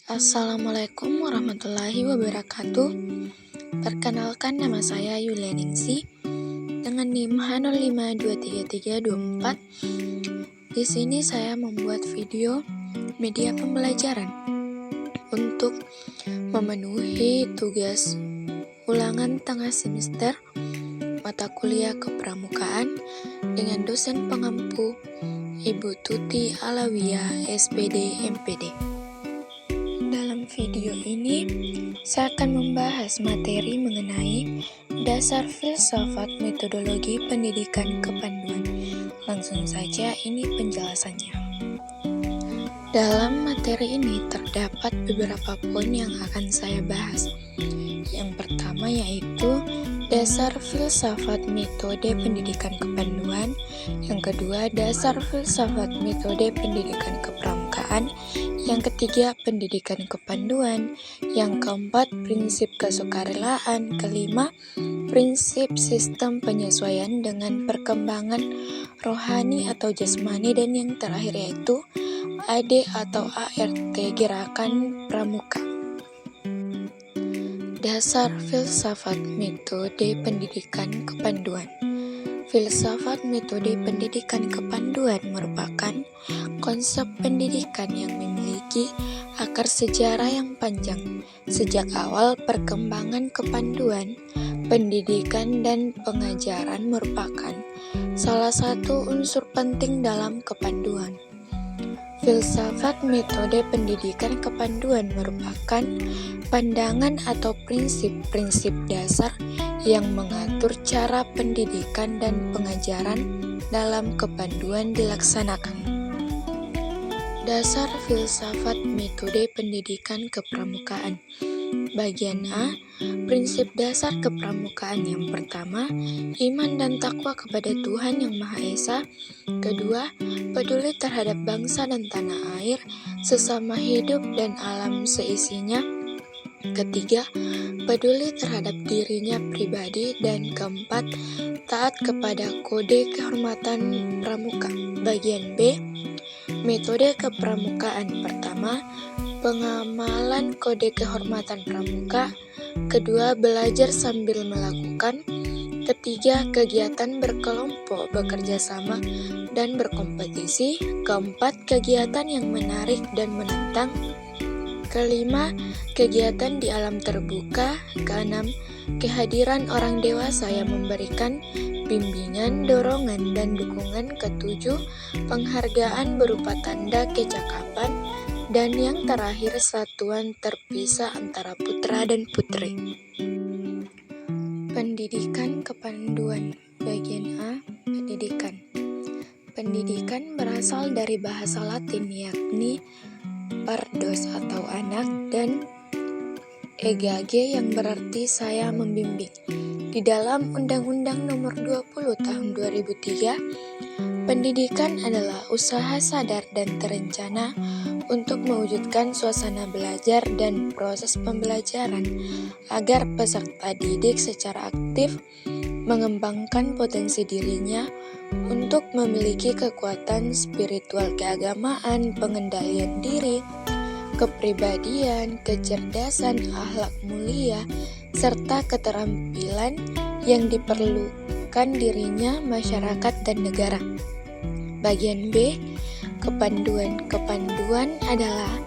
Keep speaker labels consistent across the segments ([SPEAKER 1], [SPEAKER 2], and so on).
[SPEAKER 1] Assalamualaikum warahmatullahi wabarakatuh. Perkenalkan, nama saya Yulia Ningsi dengan NIM H052334. Di sini saya membuat video media pembelajaran untuk memenuhi tugas ulangan tengah semester mata kuliah kepramukaan dengan dosen pengampu Ibu Tuti Alawiyah, SPD, MPD. Dalam video ini, saya akan membahas materi mengenai dasar filsafat metodologi pendidikan kepanduan. Langsung saja, ini penjelasannya. Dalam materi ini terdapat beberapa poin yang akan saya bahas. Yang pertama yaitu dasar filsafat metode pendidikan kepanduan. Yang kedua, dasar filsafat metode pendidikan kepramukaan. Yang ketiga, pendidikan kepanduan. Yang keempat, prinsip kesukarelaan. Kelima, prinsip sistem penyesuaian dengan perkembangan rohani atau jasmani. Dan yang terakhir yaitu AD atau ART, gerakan pramuka. Dasar filsafat metode pendidikan kepanduan. Filsafat metode pendidikan kepanduan merupakan konsep pendidikan yang memiliki akar sejarah yang panjang. Sejak awal perkembangan kepanduan, pendidikan dan pengajaran merupakan salah satu unsur penting dalam kepanduan. Filsafat metode pendidikan kepanduan merupakan pandangan atau prinsip-prinsip dasar yang mengatur cara pendidikan dan pengajaran dalam kepanduan dilaksanakan. Dasar filsafat metode pendidikan kepramukaan. Bagian A, prinsip dasar kepramukaan. Yang pertama, iman dan takwa kepada Tuhan Yang Maha Esa. Kedua, peduli terhadap bangsa dan tanah air, sesama hidup dan alam seisinya. Ketiga, peduli terhadap dirinya pribadi. Dan keempat, taat kepada kode kehormatan pramuka. Bagian B, metode kepramukaan. Pertama, pengamalan kode kehormatan pramuka. Kedua, belajar sambil melakukan. Ketiga, kegiatan berkelompok, bekerja sama, dan berkompetisi. Keempat, kegiatan yang menarik dan menantang. Kelima, kegiatan di alam terbuka. Keenam, kehadiran orang dewasa yang memberikan bimbingan, dorongan, dan dukungan. Ketujuh, penghargaan berupa tanda kecakapan. Dan yang terakhir, satuan terpisah antara putra dan putri. Pendidikan kepanduan. Bagian A, pendidikan. Pendidikan berasal dari bahasa Latin yakni pardos atau anak dan egage yang berarti saya membimbing. Di dalam Undang-Undang Nomor 20 Tahun 2003, pendidikan adalah usaha sadar dan terencana untuk mewujudkan suasana belajar dan proses pembelajaran agar peserta didik secara aktif mengembangkan potensi dirinya untuk memiliki kekuatan spiritual keagamaan, pengendalian diri, kepribadian, kecerdasan, akhlak mulia, serta keterampilan yang diperlukan dirinya, masyarakat, dan negara. Bagian B, kepanduan. Kepanduan adalah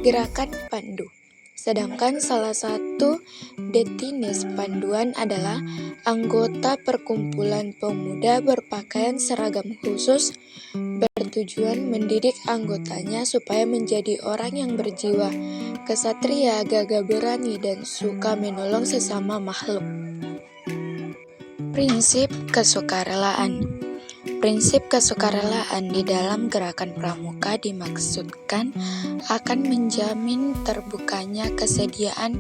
[SPEAKER 1] gerakan pandu. Sedangkan salah satu definisi panduan adalah anggota perkumpulan pemuda berpakaian seragam khusus bertujuan mendidik anggotanya supaya menjadi orang yang berjiwa kesatria, gagah berani, dan suka menolong sesama makhluk. Prinsip kesukarelaan. Prinsip kesukarelaan di dalam gerakan pramuka dimaksudkan akan menjamin terbukanya kesediaan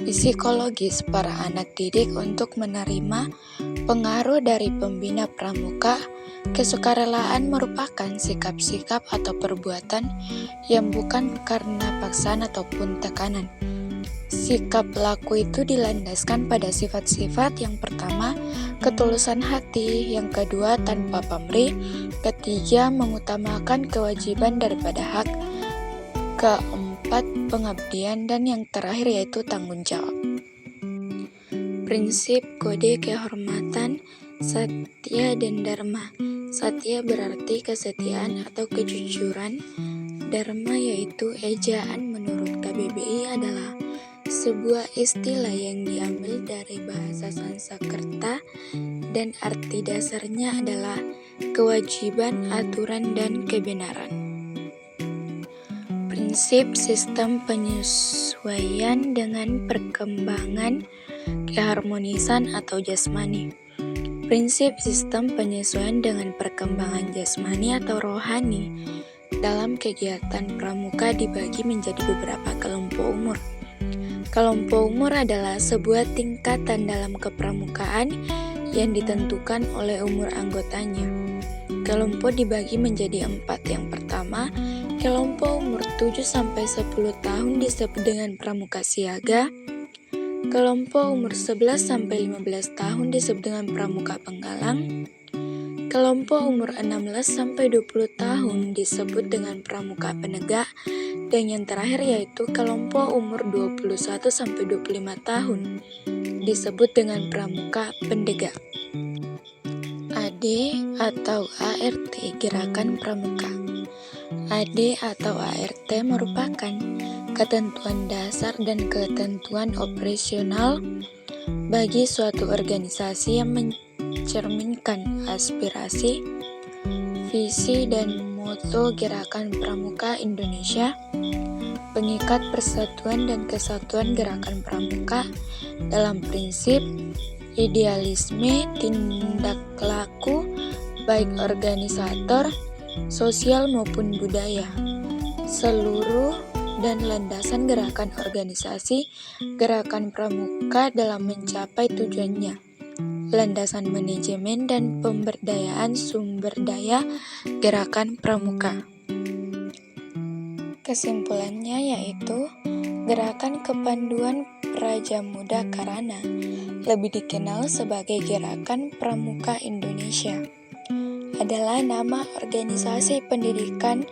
[SPEAKER 1] psikologis para anak didik untuk menerima pengaruh dari pembina pramuka. Kesukarelaan merupakan sikap-sikap atau perbuatan yang bukan karena paksaan ataupun tekanan. Sikap laku itu dilandaskan pada sifat-sifat. Yang pertama, ketulusan hati. Yang kedua, tanpa pamrih. Ketiga, mengutamakan kewajiban daripada hak. Keempat, keempat pengabdian, dan yang terakhir yaitu tanggung jawab. Prinsip kode kehormatan Satya dan Dharma. Satya berarti kesetiaan atau kejujuran. Dharma yaitu ejaan menurut KBBI adalah sebuah istilah yang diambil dari bahasa Sanskerta dan arti dasarnya adalah kewajiban, aturan, dan kebenaran. Prinsip sistem penyesuaian dengan perkembangan keharmonisan atau jasmani. Prinsip sistem penyesuaian dengan perkembangan jasmani atau rohani dalam kegiatan pramuka dibagi menjadi beberapa kelompok umur. Kelompok umur adalah sebuah tingkatan dalam kepramukaan yang ditentukan oleh umur anggotanya. Kelompok dibagi menjadi 4. Yang pertama, kelompok umur 7-10 tahun disebut dengan pramuka siaga. Kelompok umur 11-15 tahun disebut dengan pramuka penggalang. Kelompok umur 16-20 tahun disebut dengan pramuka penegak. Dan yang terakhir yaitu kelompok umur 21-25 tahun disebut dengan pramuka pendegak. AD atau ART Gerakan Pramuka. AD atau ART merupakan ketentuan dasar dan ketentuan operasional bagi suatu organisasi yang mencerminkan aspirasi, visi, dan moto Gerakan Pramuka Indonesia, pengikat persatuan dan kesatuan gerakan pramuka dalam prinsip, idealisme, tindak laku, baik organisator, sosial maupun budaya, seluruh dan landasan gerakan organisasi gerakan pramuka dalam mencapai tujuannya, landasan manajemen dan pemberdayaan sumber daya gerakan pramuka. Kesimpulannya yaitu Gerakan Kepanduan Praja Muda Karana, lebih dikenal sebagai Gerakan Pramuka Indonesia, adalah nama organisasi pendidikan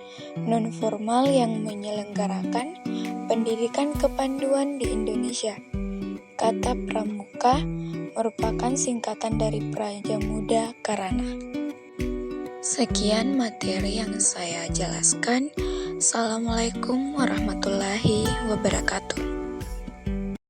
[SPEAKER 1] non-formal yang menyelenggarakan pendidikan kepanduan di Indonesia. Kata pramuka merupakan singkatan dari Praja Muda Karana. Sekian materi yang saya jelaskan. Assalamualaikum warahmatullahi wabarakatuh.